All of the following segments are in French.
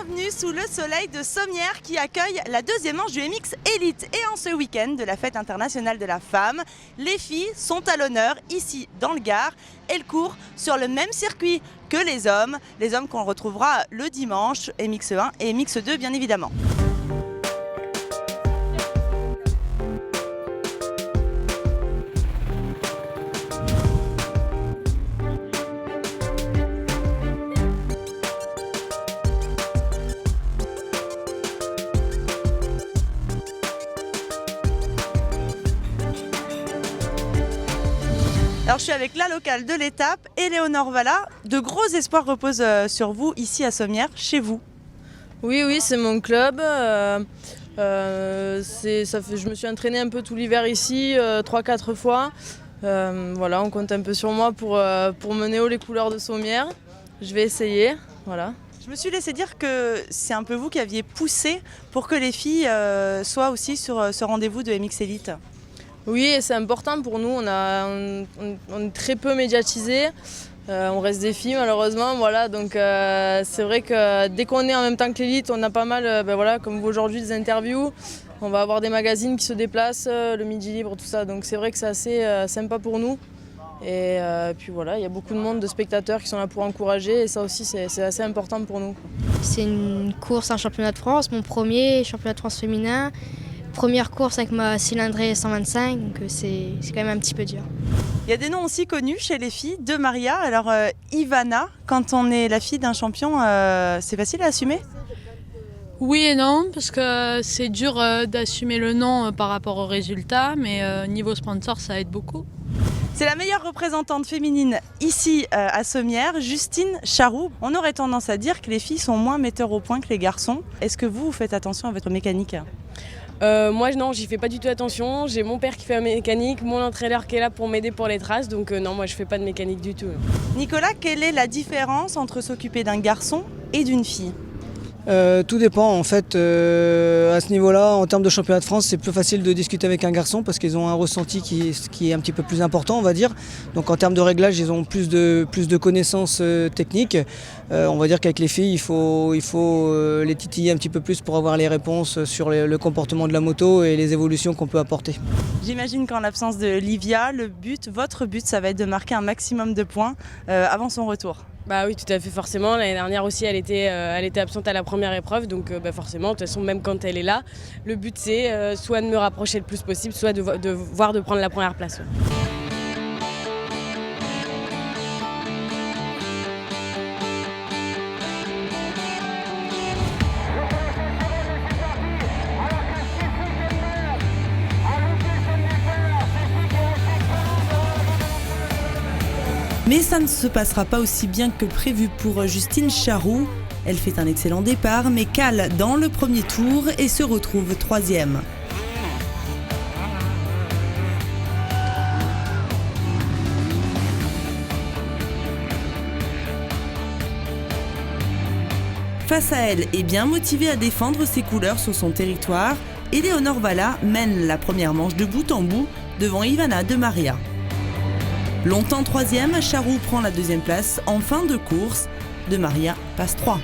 Bienvenue sous le soleil de Sommières qui accueille la deuxième manche du MX Elite. Et en ce week-end de la fête internationale de la femme, les filles sont à l'honneur ici dans le Gard. Elles courent sur le même circuit que les hommes qu'on retrouvera le dimanche, MX1 et MX2 bien évidemment. Alors je suis avec la locale de l'étape, Éléonore Valla. De gros espoirs reposent sur vous ici à Sommières, chez vous. Oui, c'est mon club. Je me suis entraînée un peu tout l'hiver ici, 3-4 fois. Voilà, on compte un peu sur moi pour mener haut les couleurs de Sommières. Je vais essayer, voilà. Je me suis laissé dire que c'est un peu vous qui aviez poussé pour que les filles soient aussi sur ce rendez-vous de MX Elite. Oui, et c'est important pour nous, on est très peu médiatisés, on reste des filles malheureusement, voilà, donc c'est vrai que dès qu'on est en même temps que l'élite, on a pas mal, voilà, comme vous aujourd'hui, des interviews, on va avoir des magazines qui se déplacent, le Midi Libre, tout ça, donc c'est vrai que c'est assez sympa pour nous. Et puis voilà, il y a beaucoup de monde, de spectateurs qui sont là pour encourager et ça aussi c'est assez important pour nous. C'est une course, un championnat de France, mon premier championnat de France féminin. Première course avec ma cylindrée 125, donc c'est quand même un petit peu dur. Il y a des noms aussi connus chez les filles de Maria. Alors Ivana, quand on est la fille d'un champion, c'est facile à assumer ? Oui et non, parce que c'est dur d'assumer le nom par rapport au résultat, mais niveau sponsor, ça aide beaucoup. C'est la meilleure représentante féminine ici à Sommières, Justine Charroux. On aurait tendance à dire que les filles sont moins metteurs au point que les garçons. Est-ce que vous faites attention à votre mécanique ? Moi non, j'y fais pas du tout attention. J'ai mon père qui fait la mécanique, mon entraîneur qui est là pour m'aider pour les traces, donc non, moi je fais pas de mécanique du tout. Nicolas, quelle est la différence entre s'occuper d'un garçon et d'une fille ? Tout dépend en fait, à ce niveau-là, en termes de championnat de France, c'est plus facile de discuter avec un garçon parce qu'ils ont un ressenti qui est un petit peu plus important, on va dire. Donc en termes de réglage, ils ont plus de connaissances techniques. On va dire qu'avec les filles, il faut les titiller un petit peu plus pour avoir les réponses sur le comportement de la moto et les évolutions qu'on peut apporter. J'imagine qu'en l'absence de Livia, votre but, ça va être de marquer un maximum de points avant son retour. Bah oui, tout à fait, forcément. L'année dernière aussi, elle était absente à la première épreuve, donc forcément, de toute façon, même quand elle est là, le but c'est soit de me rapprocher le plus possible, soit de prendre la première place. Mais ça ne se passera pas aussi bien que prévu pour Justine Charroux. Elle fait un excellent départ, mais cale dans le premier tour et se retrouve troisième. Face à elle et bien motivée à défendre ses couleurs sur son territoire, Éléonore Valla mène la première manche de bout en bout devant Ivana de Maria. Longtemps troisième, Charroux prend la deuxième place en fin de course. De Maria passe 3.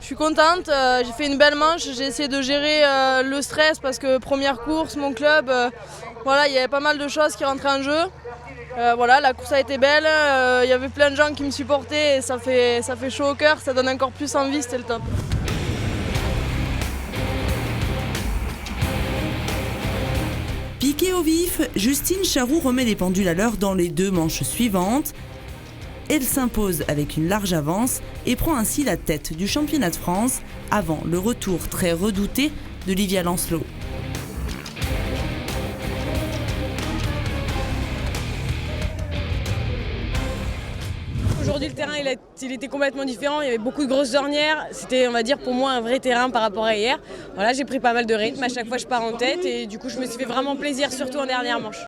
Je suis contente, j'ai fait une belle manche, j'ai essayé de gérer le stress parce que première course, mon club, voilà, il y avait pas mal de choses qui rentraient en jeu. Voilà, la course a été belle, il y avait plein de gens qui me supportaient et ça fait chaud au cœur, ça donne encore plus envie, c'était le top. Piquée au vif, Justine Charroux remet les pendules à l'heure dans les deux manches suivantes. Elle s'impose avec une large avance et prend ainsi la tête du championnat de France avant le retour très redouté de Livia Lancelot. Aujourd'hui, le terrain il était complètement différent, il y avait beaucoup de grosses ornières, c'était on va dire pour moi un vrai terrain par rapport à hier. Voilà, j'ai pris pas mal de rythme, à chaque fois je pars en tête et du coup je me suis fait vraiment plaisir, surtout en dernière manche.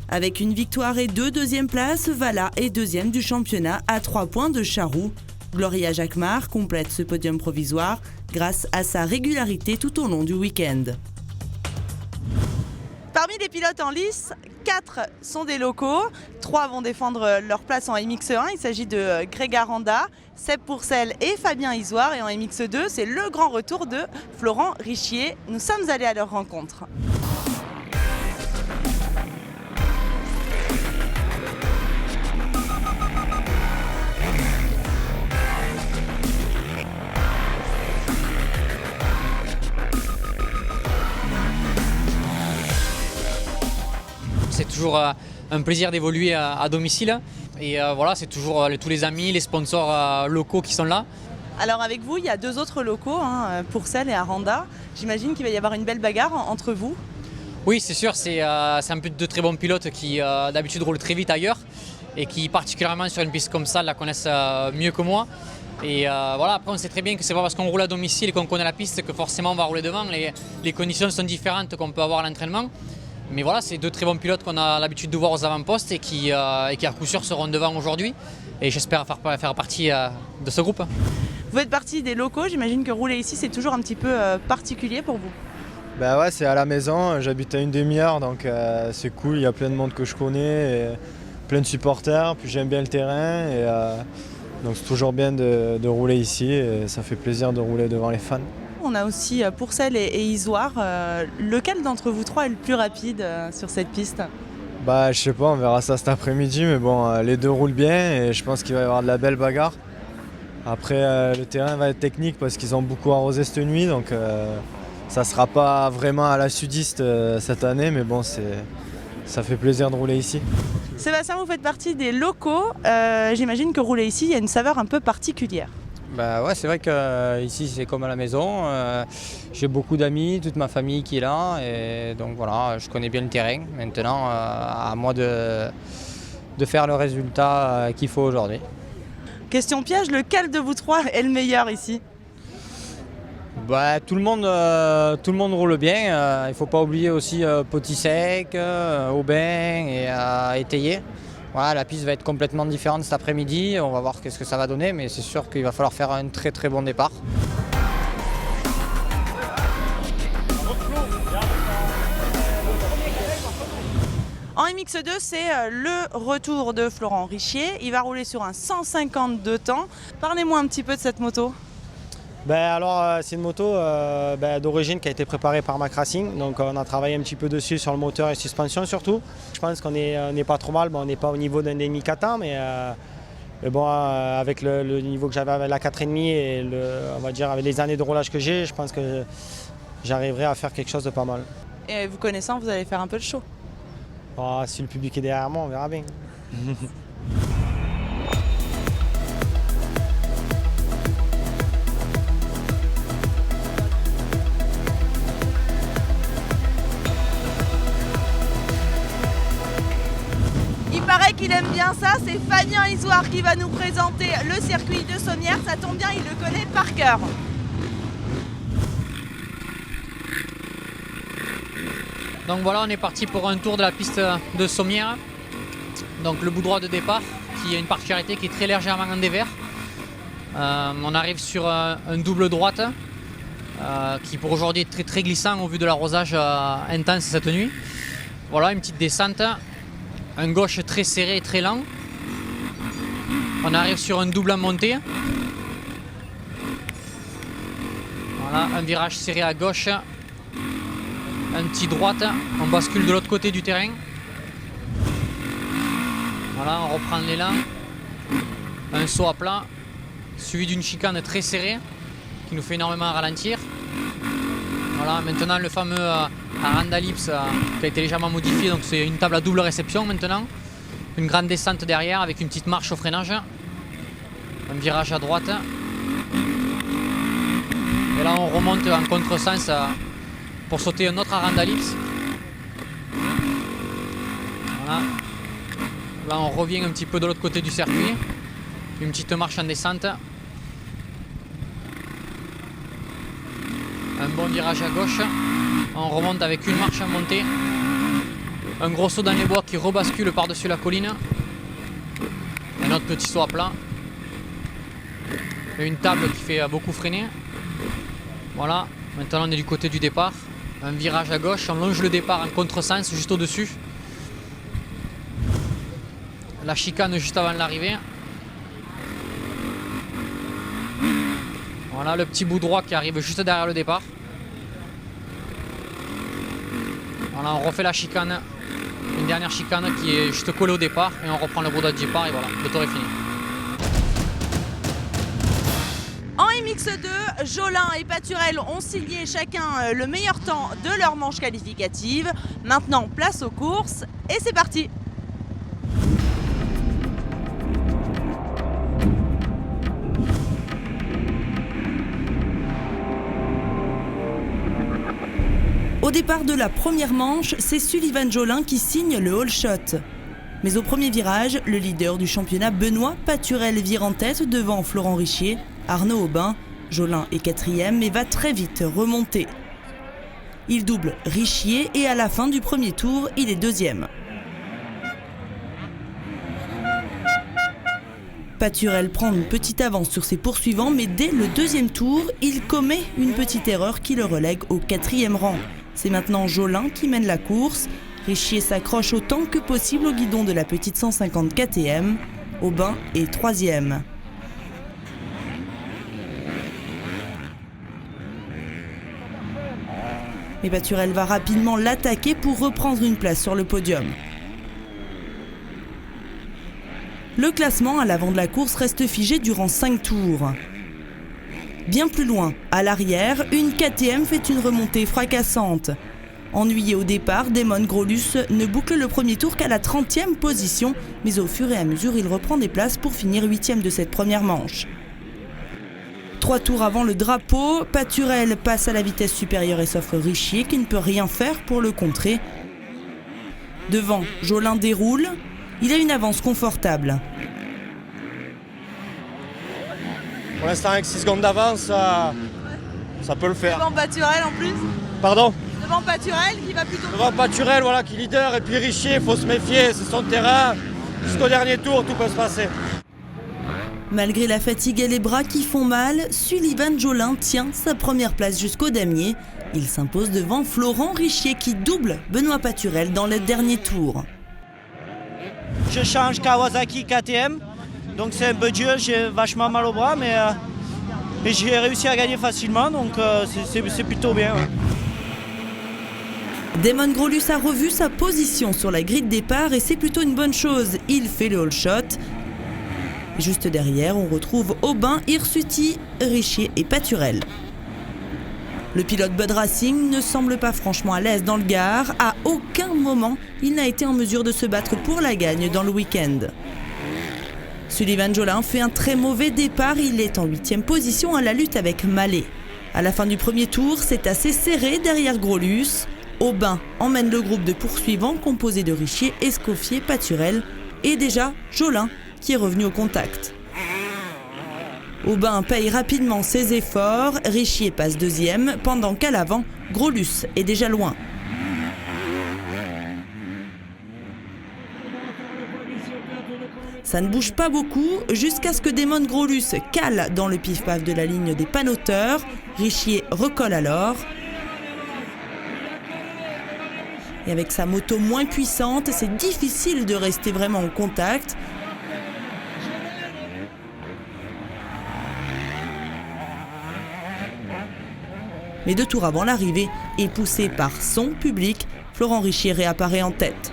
Avec une victoire et 2 deuxièmes places, Valla est deuxième du championnat à 3 points de Charroux. Gloria Jacquemart complète ce podium provisoire grâce à sa régularité tout au long du week-end. Parmi Parmi les pilotes en lice, 4 sont des locaux, 3 vont défendre leur place en MX1. Il s'agit de Greg Aranda, Seb Pourcel et Fabien Isoire. Et en MX2, c'est le grand retour de Florent Richier. Nous sommes allés à leur rencontre. C'est toujours un plaisir d'évoluer à domicile et voilà, c'est toujours tous les amis, les sponsors locaux qui sont là. Alors avec vous, il y a 2 autres locaux, Pourcel et Aranda. J'imagine qu'il va y avoir une belle bagarre entre vous. Oui, c'est sûr, c'est un peu 2 très bons pilotes qui d'habitude roulent très vite ailleurs et qui particulièrement sur une piste comme ça la connaissent mieux que moi. Et voilà, après on sait très bien que c'est pas parce qu'on roule à domicile et qu'on connaît la piste que forcément on va rouler devant. Les conditions sont différentes qu'on peut avoir à l'entraînement. Mais voilà, c'est 2 très bons pilotes qu'on a l'habitude de voir aux avant-postes et qui à coup sûr seront devant aujourd'hui. Et j'espère faire partie de ce groupe. Vous faites partie des locaux, j'imagine que rouler ici c'est toujours un petit peu particulier pour vous. Bah ouais, c'est à la maison, j'habite à une demi-heure donc c'est cool, il y a plein de monde que je connais, et plein de supporters, puis j'aime bien le terrain et donc c'est toujours bien de rouler ici et ça fait plaisir de rouler devant les fans. On a aussi Pourcel et Isoire. Lequel d'entre vous 3 est le plus rapide sur cette piste? Bah je sais pas, on verra ça cet après-midi, mais bon, les 2 roulent bien et je pense qu'il va y avoir de la belle bagarre. Après le terrain va être technique parce qu'ils ont beaucoup arrosé cette nuit, donc ça sera pas vraiment à la sudiste cette année, mais bon, ça fait plaisir de rouler ici. Sébastien, vous faites partie des locaux. J'imagine que rouler ici, il y a une saveur un peu particulière. Bah ouais, c'est vrai que ici c'est comme à la maison. J'ai beaucoup d'amis, toute ma famille qui est là, et donc voilà, je connais bien le terrain. Maintenant, à moi de faire le résultat qu'il faut aujourd'hui. Question piège, lequel de vous 3 est le meilleur ici? Bah, tout le monde roule bien. Il ne faut pas oublier aussi Potisek, Aubin et Étayer. Voilà, la piste va être complètement différente cet après-midi. On va voir ce que ça va donner, mais c'est sûr qu'il va falloir faire un très très bon départ. En MX2, c'est le retour de Florent Richier. Il va rouler sur un 152 temps. Parlez-moi un petit peu de cette moto. C'est une moto d'origine qui a été préparée par Mac Racing, donc on a travaillé un petit peu dessus sur le moteur et suspension surtout. Je pense qu'on n'est pas trop mal, on n'est pas au niveau d'un demi Kata, mais bon, avec le niveau que j'avais avec la 4,5 et on va dire avec les années de roulage que j'ai, je pense que j'arriverai à faire quelque chose de pas mal. Et vous connaissant, vous allez faire un peu le show. Oh, si le public est derrière moi, on verra bien. Il paraît qu'il aime bien ça, c'est Fabien Isoire qui va nous présenter le circuit de Sommières. Ça tombe bien, il le connaît par cœur. Donc voilà, on est parti pour un tour de la piste de Sommières. Donc le bout droit de départ, qui a une particularité qui est très légèrement en dévers. On arrive sur un double droite, qui pour aujourd'hui est très très glissant au vu de l'arrosage intense cette nuit. Voilà, une petite descente. Un gauche très serré et très lent. On arrive sur un double en montée. Voilà, un virage serré à gauche. Un petit droite. On bascule de l'autre côté du terrain. Voilà, on reprend l'élan. Un saut à plat. Suivi d'une chicane très serrée qui nous fait énormément ralentir. Voilà, maintenant le fameux Aranda Lips qui a été légèrement modifié, donc c'est une table à double réception maintenant. Une grande descente derrière avec une petite marche au freinage. Un virage à droite. Et là on remonte en contresens pour sauter un autre Aranda Lips. Voilà. Là on revient un petit peu de l'autre côté du circuit. Une petite marche en descente. Un bon virage à gauche. On remonte avec une marche en montée. Un gros saut dans les bois qui rebascule par-dessus la colline. Un autre petit saut à plat. Et une table qui fait beaucoup freiner. Voilà, maintenant on est du côté du départ. Un virage à gauche, on longe le départ en contresens juste au-dessus. La chicane juste avant l'arrivée. Voilà le petit bout droit qui arrive juste derrière le départ. Voilà, on refait la chicane, une dernière chicane qui est juste collée au départ et on reprend le bout de départ et voilà, le tour est fini. En MX2, Jolin et Paturel ont signé chacun le meilleur temps de leur manche qualificative. Maintenant, place aux courses et c'est parti. Au départ de la première manche, c'est Sullivan Jolin qui signe le all shot. Mais au premier virage, le leader du championnat Benoît Paturel vire en tête devant Florent Richier, Arnaud Aubin. Jolin est 4e mais va très vite remonter. Il double Richier et à la fin du premier tour, il est 2e. Paturel prend une petite avance sur ses poursuivants, mais dès le 2e tour, il commet une petite erreur qui le relègue au 4e rang. C'est maintenant Jolin qui mène la course. Richier s'accroche autant que possible au guidon de la petite 150 KTM. Aubin est 3e. Mais Paturel va rapidement l'attaquer pour reprendre une place sur le podium. Le classement à l'avant de la course reste figé durant 5 tours. Bien plus loin, à l'arrière, une KTM fait une remontée fracassante. Ennuyé au départ, Damon Grolus ne boucle le premier tour qu'à la 30e position, mais au fur et à mesure, il reprend des places pour finir 8e de cette première manche. 3 tours avant le drapeau, Paturel passe à la vitesse supérieure et s'offre Richier qui ne peut rien faire pour le contrer. Devant, Jolin déroule. Il a une avance confortable. Pour l'instant, avec 6 secondes d'avance, ça peut le faire. Devant Paturel en plus. Pardon? Devant Paturel qui va plutôt... Devant Paturel, voilà, qui est leader, et puis Richier, il faut se méfier, c'est son terrain. Jusqu'au dernier tour, tout peut se passer. Malgré la fatigue et les bras qui font mal, Sullivan Jolin tient sa première place jusqu'au damier. Il s'impose devant Florent Richier qui double Benoît Paturel dans le dernier tour. Je change Kawasaki KTM, donc c'est un peu dur, j'ai vachement mal au bras, mais j'ai réussi à gagner facilement, donc c'est plutôt bien. Ouais. Damon Grolus a revu sa position sur la grille de départ et c'est plutôt une bonne chose. Il fait le all shot. Juste derrière, on retrouve Aubin, Hirsuti, Richier et Paturel. Le pilote Bud Racing ne semble pas franchement à l'aise dans le Gard. À aucun moment, il n'a été en mesure de se battre pour la gagne dans le week-end. Sullivan Jolin fait un très mauvais départ. Il est en 8e position à la lutte avec Mallet. À la fin du premier tour, c'est assez serré derrière Grolus. Aubin emmène le groupe de poursuivants composé de Richier, Escoffier, Paturel et déjà Jolin qui est revenu au contact. Aubin paye rapidement ses efforts, Richier passe 2e, pendant qu'à l'avant, Grolus est déjà loin. Ça ne bouge pas beaucoup, jusqu'à ce que Damon Grolus cale dans le pif-paf de la ligne des panneauteurs. Richier recolle alors. Et avec sa moto moins puissante, c'est difficile de rester vraiment en contact. Mais 2 tours avant l'arrivée, et poussé par son public, Florent Richier réapparaît en tête.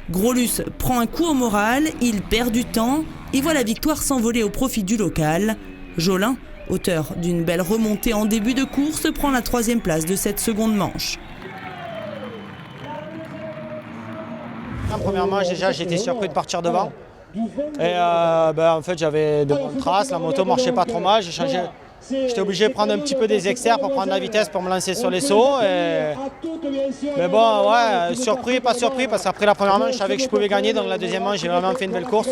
Grolus prend un coup au moral, il perd du temps et voit la victoire s'envoler au profit du local. Jolin, auteur d'une belle remontée en début de course, prend la 3e place de cette seconde manche. En première manche, déjà, j'ai été surpris de partir devant. Et en fait, j'avais de bonnes traces, la moto marchait pas trop mal. J'étais obligé de prendre un petit peu des exters pour prendre la vitesse pour me lancer sur les sauts. Mais bon, ouais, surpris, pas surpris, parce qu'après la première manche, je savais que je pouvais gagner. Donc la deuxième manche, j'ai vraiment fait une belle course.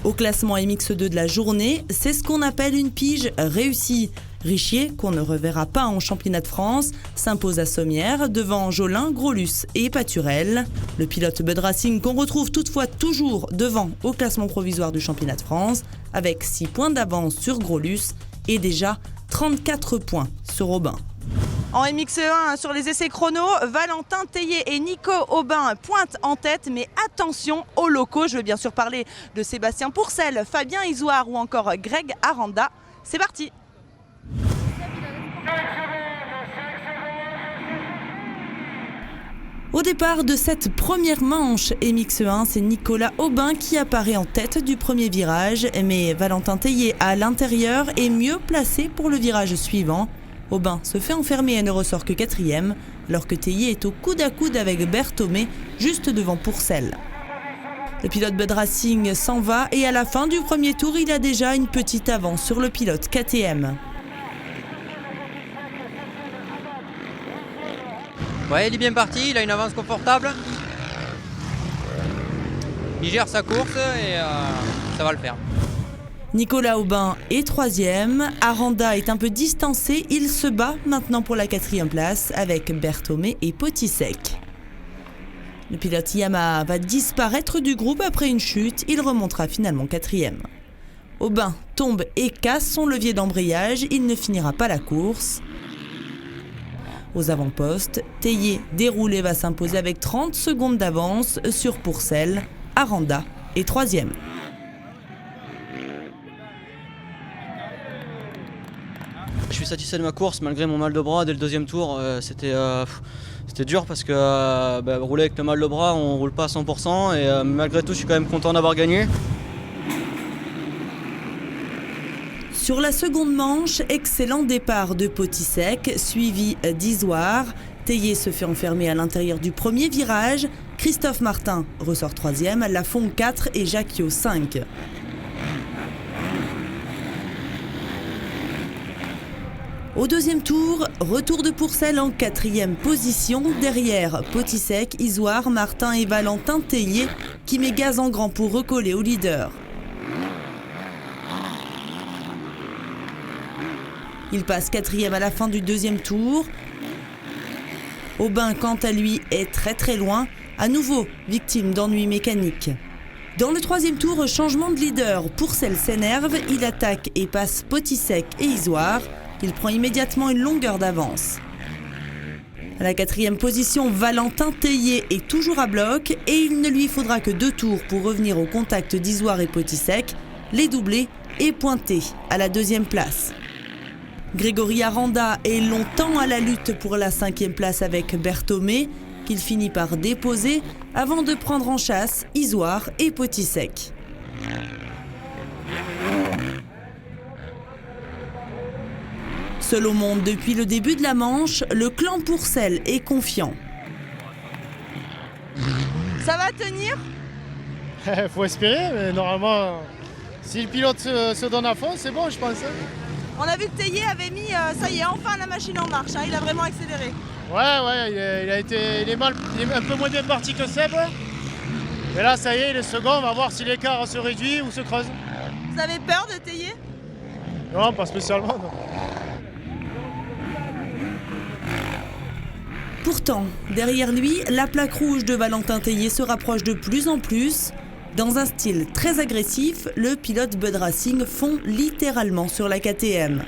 Au classement MX2 de la journée, c'est ce qu'on appelle une pige réussie. Richier, qu'on ne reverra pas en championnat de France, s'impose à Sommières devant Jolin, Grolus et Paturel. Le pilote Bud Racing qu'on retrouve toutefois toujours devant au classement provisoire du championnat de France avec 6 points d'avance sur Grolus et déjà 34 points sur Aubin. En MX1, sur les essais chrono, Valentin Tellier et Nico Aubin pointent en tête, mais attention aux locaux. Je veux bien sûr parler de Sébastien Pourcel, Fabien Isoard ou encore Greg Aranda. C'est parti! Au départ de cette première manche MX1, c'est Nicolas Aubin qui apparaît en tête du premier virage, mais Valentin Tellier à l'intérieur est mieux placé pour le virage suivant. Aubin se fait enfermer et ne ressort que 4e, alors que Tellier est au coude à coude avec Berthomé, juste devant Pourcel. Le pilote Bud Racing s'en va et à la fin du premier tour, il a déjà une petite avance sur le pilote KTM. Ouais, il est bien parti, il a une avance confortable. Il gère sa course et ça va le faire. Nicolas Aubin est 3e, Aranda est un peu distancé, il se bat maintenant pour la 4e place avec Berthomé et Potisek. Le pilote Yamaha va disparaître du groupe après une chute, il remontera finalement 4e. Aubin tombe et casse son levier d'embrayage, il ne finira pas la course. Aux avant-postes, Tellier déroulé va s'imposer avec 30 secondes d'avance sur Pourcel, Aranda est 3e. Je suis satisfait de ma course malgré mon mal de bras dès le deuxième tour. C'était dur parce que rouler avec le mal de bras, on ne roule pas à 100% et malgré tout, je suis quand même content d'avoir gagné. Sur la seconde manche, excellent départ de Potisek, suivi d'Isoard. Tellier se fait enfermer à l'intérieur du premier virage. Christophe Martin ressort 3e, Lafont 4 et Jacquiot 5. Au deuxième tour, retour de Pourcel en 4e position, derrière Potisek, Isoard, Martin et Valentin Tellier qui met gaz en grand pour recoller au leader. Il passe 4e à la fin du deuxième tour. Aubin, quant à lui, est très loin, à nouveau victime d'ennuis mécaniques. Dans le troisième tour, changement de leader. Pourcel s'énerve, il attaque et passe Potisek et Isoard. Il prend immédiatement une longueur d'avance. À la 4e position, Valentin Tellier est toujours à bloc et il ne lui faudra que 2 tours pour revenir au contact d'Isoard et Potisek, les doubler et pointer à la 2e place. Grégory Aranda est longtemps à la lutte pour la 5e place avec Berthomé, qu'il finit par déposer avant de prendre en chasse Isoard et Potisek. Seul au monde depuis le début de la manche, le clan Pourcel est confiant. Ça va tenir? Faut espérer, mais normalement, si le pilote se donne à fond, c'est bon, je pense. On a vu que Tellier avait mis, ça y est, enfin la machine en marche, hein, il a vraiment accéléré. Ouais, il est un peu moins bien parti que Seb. Mais là, ça y est, il est second, on va voir si l'écart se réduit ou se creuse. Vous avez peur de Tellier? Non, pas spécialement, non. Pourtant, derrière lui, la plaque rouge de Valentin Tellier se rapproche de plus en plus. Dans un style très agressif, le pilote Bud Racing fond littéralement sur la KTM.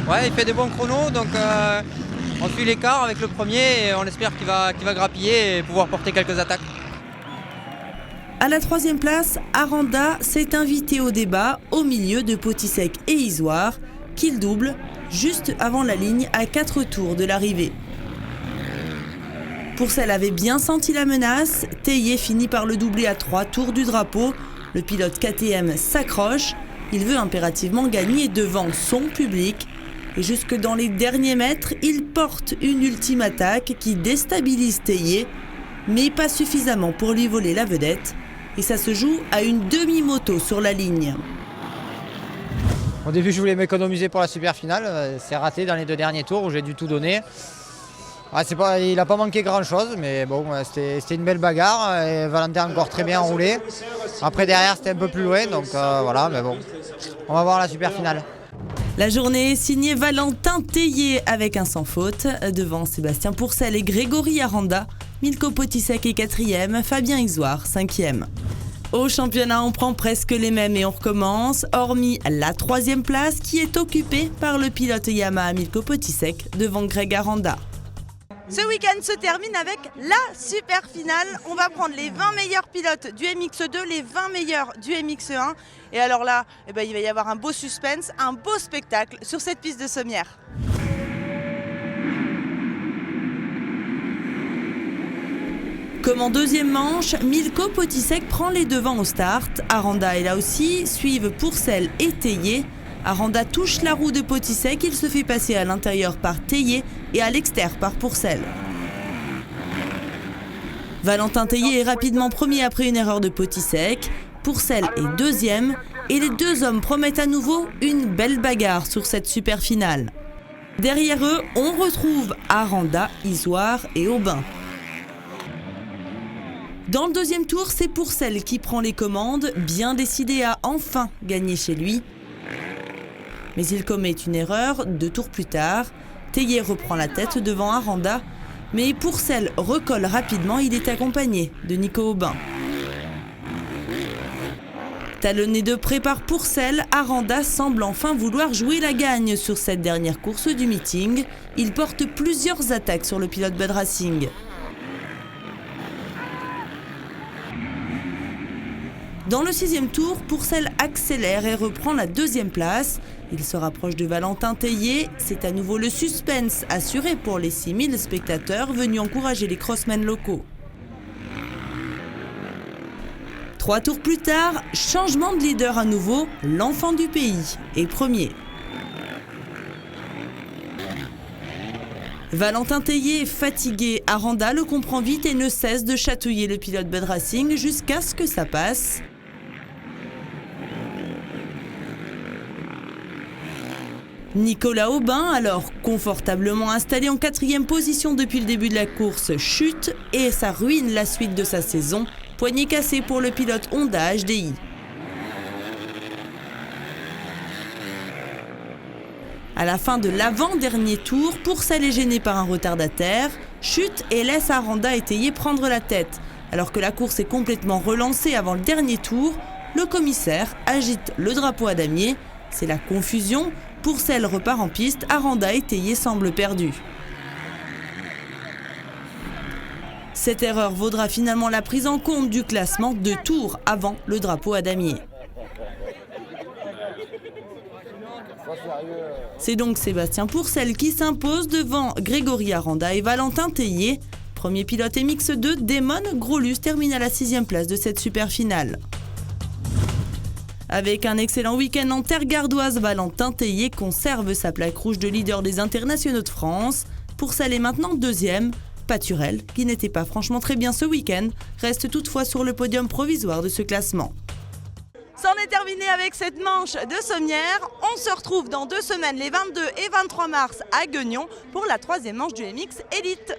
Ouais, il fait des bons chronos, donc on suit l'écart avec le premier et on espère qu'il va grappiller et pouvoir porter quelques attaques. À la 3e place, Aranda s'est invité au débat au milieu de Potisek et Isoard, qu'il double juste avant la ligne à 4 tours de l'arrivée. Pourcel avait bien senti la menace, Tellier finit par le doubler à 3 tours du drapeau. Le pilote KTM s'accroche, il veut impérativement gagner devant son public. Et jusque dans les derniers mètres, il porte une ultime attaque qui déstabilise Tellier, mais pas suffisamment pour lui voler la vedette. Et ça se joue à une demi-moto sur la ligne. Au début, je voulais m'économiser pour la super finale. C'est raté dans les 2 derniers tours où j'ai dû tout donner. Il n'a pas manqué grand-chose, mais bon, c'était une belle bagarre. Et Valentin a encore très bien roulé. Après, derrière, c'était un peu plus loin, donc voilà, mais bon. on va voir la super finale. La journée est signée Valentin Tellier avec un sans faute. Devant Sébastien Pourcel et Grégory Aranda, Milko Potisek est 4e, Fabien Isoire 5e. Au championnat, on prend presque les mêmes et on recommence, hormis la 3e place qui est occupée par le pilote Yamaha Milko Potisek devant Greg Aranda. Ce week-end se termine avec la super finale. On va prendre les 20 meilleurs pilotes du MX2, les 20 meilleurs du MX1. Et alors là, il va y avoir un beau suspense, un beau spectacle sur cette piste de Sommières. Comme en deuxième manche, Milko Potisek prend les devants au start. Aranda est là aussi, suivent Pourcel et Tellier. Aranda touche la roue de Potisek, il se fait passer à l'intérieur par Tellier et à l'extérieur par Pourcel. Valentin Tellier est rapidement premier après une erreur de Potisek. Pourcel est deuxième et les deux hommes promettent à nouveau une belle bagarre sur cette super finale. Derrière eux, on retrouve Aranda, Isoire et Aubin. Dans le deuxième tour, c'est Pourcel qui prend les commandes, bien décidé à enfin gagner chez lui. Mais il commet une erreur 2 tours plus tard. Tellier reprend la tête devant Aranda, mais Pourcel recolle rapidement, il est accompagné de Nico Aubin. Talonné de près par Pourcel, Aranda semble enfin vouloir jouer la gagne sur cette dernière course du meeting. Il porte plusieurs attaques sur le pilote Bud Racing. Dans le 6e tour, Pourcel accélère et reprend la 2e place. Il se rapproche de Valentin Tellier. C'est à nouveau le suspense assuré pour les 6000 spectateurs venus encourager les crossmen locaux. 3 tours plus tard, changement de leader à nouveau, l'enfant du pays est premier. Valentin Tellier est fatigué, Aranda le comprend vite et ne cesse de chatouiller le pilote Bud Racing jusqu'à ce que ça passe. Nicolas Aubin, alors confortablement installé en 4e position depuis le début de la course, chute et ça ruine la suite de sa saison. Poignet cassé pour le pilote Honda HDI. À la fin de l'avant-dernier tour, Pourcel est gêné par un retardataire, chute et laisse Aranda et Tellier prendre la tête. Alors que la course est complètement relancée avant le dernier tour, le commissaire agite le drapeau à damier. C'est la confusion. Pourcel repart en piste, Aranda et Tellier semblent perdus. Cette erreur vaudra finalement la prise en compte du classement 2 tours avant le drapeau à damier. C'est donc Sébastien Pourcel qui s'impose devant Grégory Aranda et Valentin Tellier. Premier pilote MX2, Damon Grolus termine à la 6e place de cette super finale. Avec un excellent week-end en terre gardoise, Valentin Tellier conserve sa plaque rouge de leader des internationaux de France. Pourcel est maintenant 2e. Paturel, qui n'était pas franchement très bien ce week-end, reste toutefois sur le podium provisoire de ce classement. C'en est terminé avec cette manche de Sommières. On se retrouve dans 2 semaines, les 22 et 23 mars à Guignon, pour la 3e manche du MX Elite.